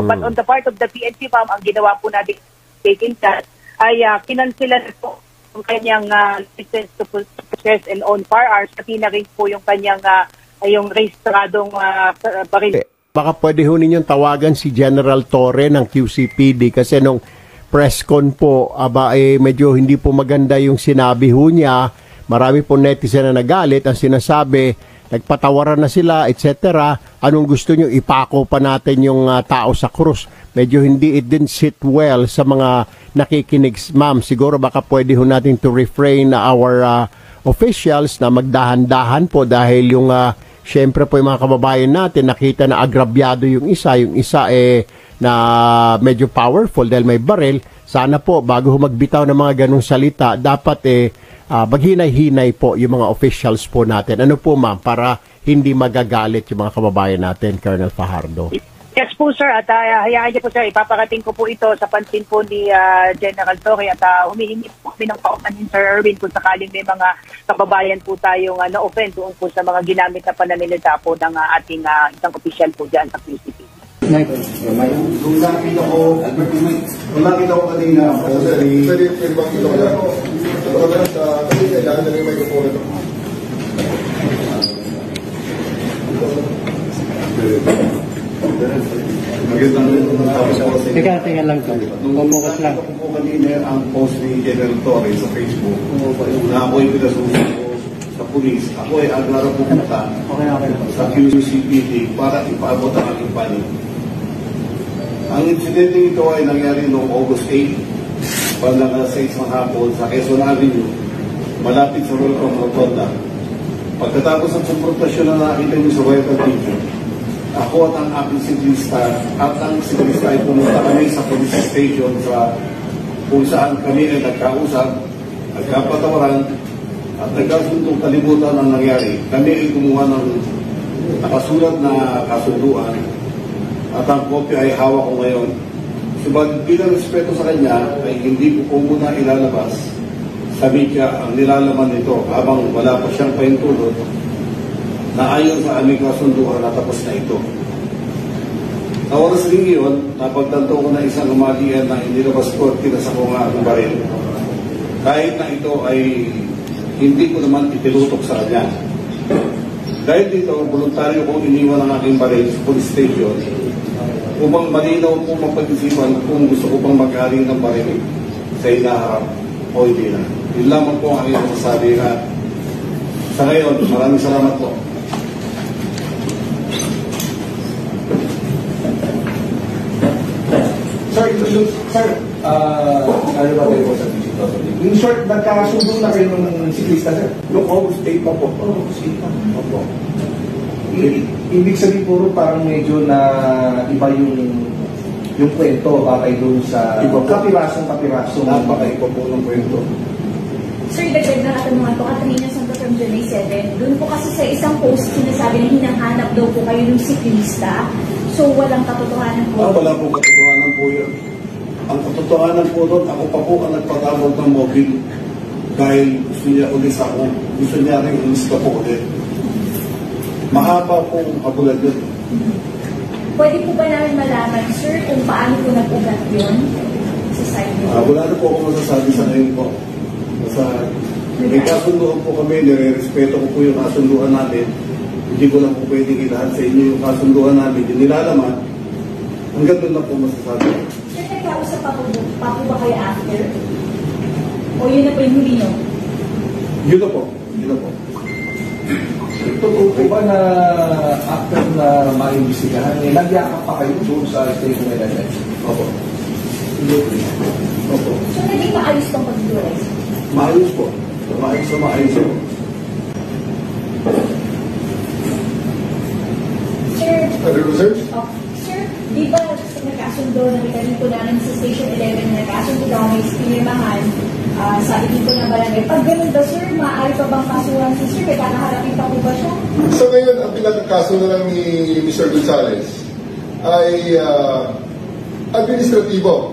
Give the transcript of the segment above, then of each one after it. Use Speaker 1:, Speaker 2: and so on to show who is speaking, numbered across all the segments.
Speaker 1: But on the part of the PNP, ma'am, ang ginawa po natin taking that ay kinansela po yung kanyang license to possess and own firearms, pati na rin po yung kanyang yung rehistradong baril.
Speaker 2: Baka pwede ho ninyong tawagan si General Torre ng QCPD kasi nung press con po, medyo hindi po maganda yung sinabi ho niya. Marami po netizen na nagalit. Ang sinasabi, nagpatawaran na sila, etc. Anong gusto nyo? Ipako pa natin yung tao sa krus. Medyo it didn't sit well sa mga nakikinig. Ma'am, siguro baka pwede ho natin to refrain our officials na magdahan-dahan po dahil yung syempre po yung mga kababayan natin nakita na agrabyado yung isa na medyo powerful dahil may baril. Sana po bago magbitaw ng mga ganong salita dapat maghinay-hinay po yung mga officials po natin. Ano po ma'am para hindi magagalit yung mga kababayan natin, Colonel Fajardo?
Speaker 1: Yes po sir, at hayaan niyo po sir, ipaparating ko po ito sa pansin po ni General Torre at humihingi po kami ng paumanin Sir Erwin kung sakaling may mga kababayan po tayong na-offend doon po sa mga ginamit na pananalita po ng ating isang official po dyan sa QCP.
Speaker 3: Kung nakita ko kanina, pwede bang ito ka lang? Kailangan na rin may kapulad ako.
Speaker 4: Teka lang to. Focus lang.
Speaker 3: Nung kanina ang post ni General Torre sa Facebook na ako'y pinasuso sa pulis. Ako ay aglara pumunta sa QCPD para ipaabot ang aking panig. Ang insidente ito ay nangyari noong August 8, bandang 6 ng hapon sa Quezon Avenue, malapit sa Welcome Rotonda. Pagkatapos ng konfrontasyon na nakita niyo sa viral video, ako at ang aking siklista ay pumunta kami sa police station kung saan kami ay nagkausap, nagkapatawaran at nagkasuntong kalibutan ang nangyari. Kami ay kumuha ng nakasulat na kasunduan at ang kopya ay hawak ko ngayon. Subalit bilang respeto sa kanya ay hindi ko muna ilalabas sa media ang nilalaman nito habang wala pa siyang pahintulot na ayon sa aming kasunduan na tapos na ito. Sa oras rin yun, napagtanto ko na isang umalian na inilabas ko at kinasa ko nga ang baril. Kahit na ito ay hindi ko naman itilutok sa kanya. Dahil dito, voluntaryo kong iniwan ang aking baril sa police station upang malinaw po mapag-isipan kung gusto ko pang mag-ari ng baril sa inaharap o hindi na. Yun lamang po ang aking masasabi na sa ngayon, maraming salamat po.
Speaker 5: Sir, ano ba kayo sa digital? In short, nagkasundo na kayo ng siklista, sir?
Speaker 3: Noong August 8 pa po.
Speaker 5: August 8 pa. Opo. Ibig sabihin puro parang medyo na iba yung kwento batay doon sa kapirasong.
Speaker 3: Napaka-iba po ng kwento.
Speaker 6: Sir, dagdag na katanungan ko, Katrina Santos from July 7. Doon po kasi sa isang post, sinasabi na hinahanap daw po kayo ng siklista. So, walang katotohanan po.
Speaker 3: Wala po katotohanan po yun. Ang katotohanan po doon, ako pa po ang nagpatawag ng mobile dahil gusto niya ulit ako. Gusto niya rin ulis ka po ulit. Mahaba po ang kabulan yun.
Speaker 6: Pwede po ba namin malaman, sir, kung paano po nag-ugat yun sa side niyo?
Speaker 3: Wala na po ako masasabi sa ngayon po. May kasunduan po kami, nire-respeto ko po yung kasunduan natin. Hindi ko lang po pwedeng ilahan sa inyo yung kasunduan namin. Yung nilalaman, hanggang doon lang po masasabi.
Speaker 6: Sir, nagkausap pa po ba kayo after? O yun na po yung huli nyo?
Speaker 3: Yun na po. Yun na po.
Speaker 5: Totoo po ba na after na maimbestigahan, nagyakap pa kayo doon sa station na ilan?
Speaker 3: Opo. Opo.
Speaker 6: So, naging maayos tong pag-duray?
Speaker 3: Maayos po. Maayos na maayos po.
Speaker 6: Sir,
Speaker 3: research?
Speaker 6: Sir, di ba sa nagkasundo na dito namin sa Station 11 na nagkasundo daw may pinirmahan, sabi dito ng barangay, pag ganun daw sir, maaari pa bang kasuhan si sir? May kakaharapin pa po ba siya?
Speaker 7: So ngayon, ang pinagkaso na lang ni Mr. Gonzales ay administratibo.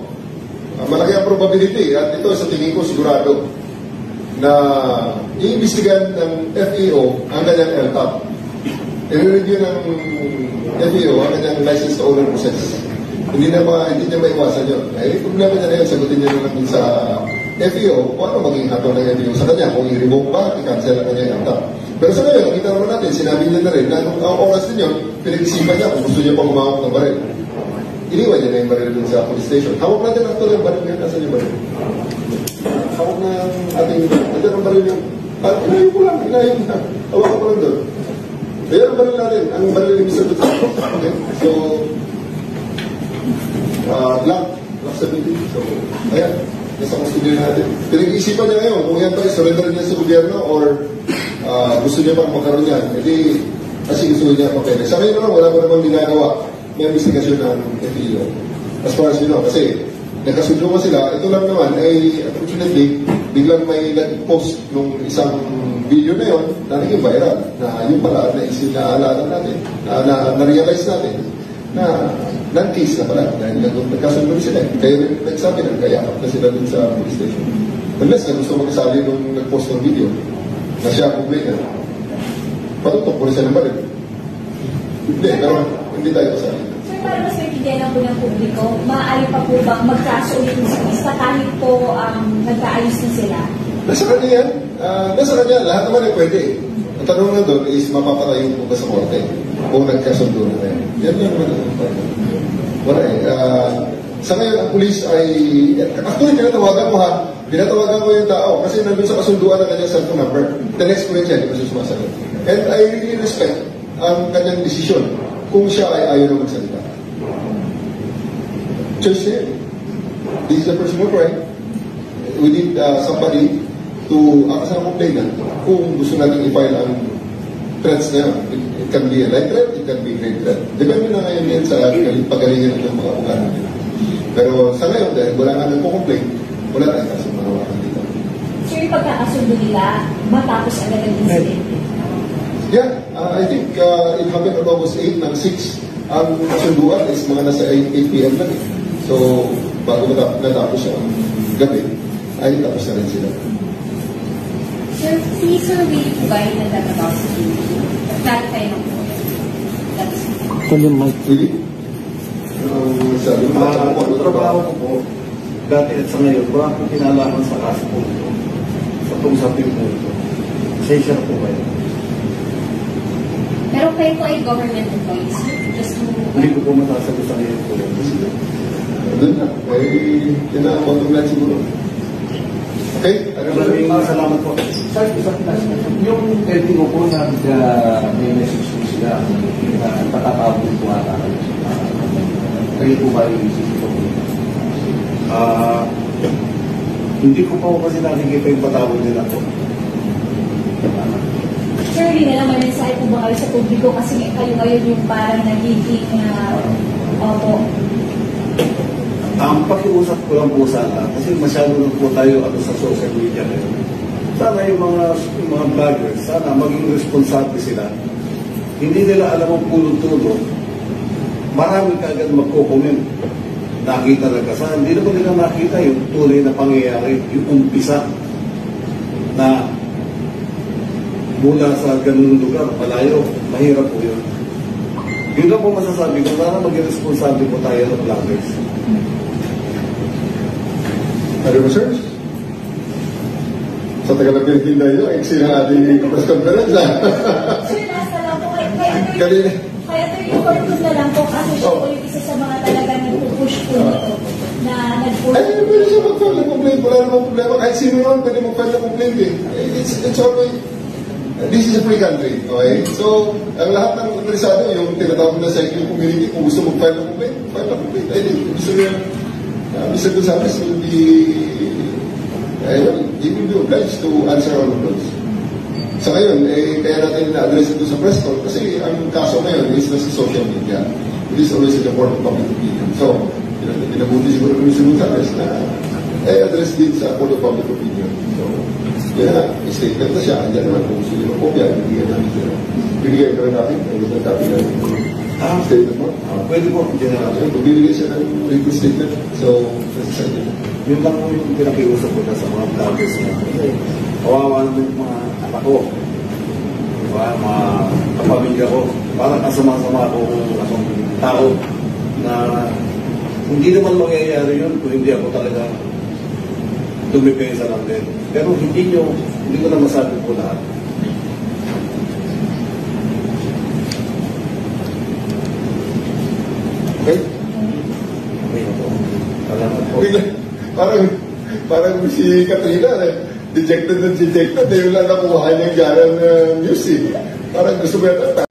Speaker 7: Malaki ang probability at ito sa tingin ko sigurado na iimbestigan ng FAO ang kanyang LTAP. I-review ng FAO ang kanyang license to owner process. hindi niya maiwasan yun. Eh, problema niya na yun, sagutin niya na lang sa FEO, kung ano maging hatol ng FEO sa kanya, kung i-revoke ba, i-cancel na kanya yung AMTA. Pero sa ngayon, nakita naman natin, sinabi niya na rin na nung oras din yun, pinag-isipan niya kung gusto niya pang umawak ng baril. Iniwan niya na yung baril dun sa police station. Hawak natin actually yung baril ngayon, nasa yung baril. Hawak na yung ating, nandiyan ang baril yung, inayon ko lang, inayon na. Hawak ko lang doon. Kaya ang baril natin, ang baril ni Mr. Duterte. Okay? So, blank 17. So, ayan. Nasa kustodiya natin. Pinag-iisipan niya ngayon kung yan ba surrender niya sa gobyerno or gusto niya pang magkaroon yan. Hindi, kasi gusto niya papeles. Sa ngayon naman, wala pa namang ginagawa. May investigasyon ng FEO. As far as we know, kasi nagkasundo mo sila. Ito lang naman ay, unfortunately, biglang may nag-post nung isang video na yun na naging viral. Na yung pala, naaalala natin, na-realize natin na non-case na pala dahil nagkasundo sila. Kaya nagsabi na, kayakap na sila dun sa police station. Unless na gusto magkasali nung nag-post ng video na siya complainant. Patutok po rin siya ng balik. Hindi, pero hindi tayo kasali.
Speaker 6: Sir, para mas nakikinig po ng publiko, maaari pa po bang magkaso ulit ng isa kahit po nagkaayos na sila?
Speaker 7: Nasa kanya yan. Nasa kanya, lahat naman ay pwede. Ang tanong na doon is mapapatayin po ba sa korte kung nagkasundo na tayo. Yan yung wala eh. Sa ngayon, ang police ay... Actually, pinatawagan ko ha. Pinatawagan ko yung tao kasi nandun sa kasunduan ng kanyang cellphone number. The next ko rin siya, di ba siya sumasagot. And I really respect ang kanyang desisyon kung siya ay ayaw na magsalita. Choice niya. This is the personal crime. We need somebody to act as a complainant kung gusto natin i-file ang threats na yan. It can be a light threat, it can be a great threat. Depende na ngayon yan sa pagalingan ng mga abogado nila. Pero sa ngayon, dahil wala nga nagpo-complain, wala tayong kaso marawakan dito.
Speaker 6: Sir, yung pagkakasundo nila, matapos agad ang incident?
Speaker 7: Yeah, I think it happened on August 8 ng 6. Ang kasunduan is mga nasa 8 p.m. lang. So, bago natapos siya ang gabi, ay tapos na rin sila.
Speaker 6: Sir, si Sir Will Ubay na nagagawa sa TV, clarify lang po.
Speaker 7: Really?
Speaker 5: Ang trabaho ko po, dati at sa ngayon, wala akong kinalaman sa kaso po ito. Sa pag-usapin po ito. Sensya po kayo.
Speaker 6: Pero kayo po ay government employees, just to...
Speaker 5: Hindi ko po matasagot sa ngayon po.
Speaker 7: Doon na. Ay, kinakotong lang siguro. Okay?
Speaker 5: Maraming salamat po. Sir, yung LTO po na may message po sila na patatawag po ata kayo po ba i-isip po? Hindi ko pa kasi nakikita yung patawag nila po.
Speaker 6: Sir, hindi na naman mensahe po ba kayo sa publiko kasi kayo ngayon yung parang nagiging opo.
Speaker 5: Ang pakiusap ko lang po sana, kasi masyado na po tayo sa social media ngayon. Sana yung mga vloggers, sana maging responsable sila. Hindi nila alam ang pulong-tulong. Marami kaagad magko-comment. Nakita na kasama. Hindi naman nila nakita yung tunay na pangyayari, yung umpisa na mula sa ganun lugar, malayo, mahirap po yun. Yun lang po masasabi ko, sana maging responsable po tayo ng vloggers.
Speaker 7: Ano ba, sir? Sa tagal na pinaghinday nyo, exil ang ating press conference, ha?
Speaker 6: Sir, nasa lang po.
Speaker 7: Kanina.
Speaker 6: Kaya 34 na lang po kasi siya po yung isa sa mga talagang nagpupush po nito na nag-push.
Speaker 7: Ay, pwede siya mag-file ng complaint. Wala namang problema. Kahit sino naman pwede mag-file ng complaint, eh. It's always... This is a free country, okay? So, ang lahat ng interesado, yung tinatawag na cycling community, kung gusto mag-file ng complaint, file ng complaint. I think, gusto niya, Mr. Gonzales will be, he will be obliged to answer all of those. Sa ngayon, kaya natin na-address ito sa press call kasi ang kaso ngayon is nasa social media. It is always in the court of public opinion. So, pinabuti siguro ng Mr. Gonzales na address din sa court of public opinion. So, kaya statement na siya, andyan naman kung gusto nyo kopya, bibigyan namin sila. Bibigyan ka rin natin, ang gusto natin ng statement mo.
Speaker 5: Pwede po, general.
Speaker 7: Kung bibigyan siya ng written statement, so, necessary.
Speaker 5: Yun lang po yung pinakiusap ko na sa mga vloggers na kawawa naman yung mga anak ko. Diba? Mga kapamilya ko. Parang kasama-sama ako akong tao na Hindi naman mangyayari yun kung hindi ako talaga dumipesa lang din. Pero hindi ko na masabi po lahat.
Speaker 7: Okay?
Speaker 5: Okay na po. Salamat po.
Speaker 7: Okay lang. Parang si Katrina, dejected. Yung lang nakuha niyang gano'n news eh. Parang gusto mo yata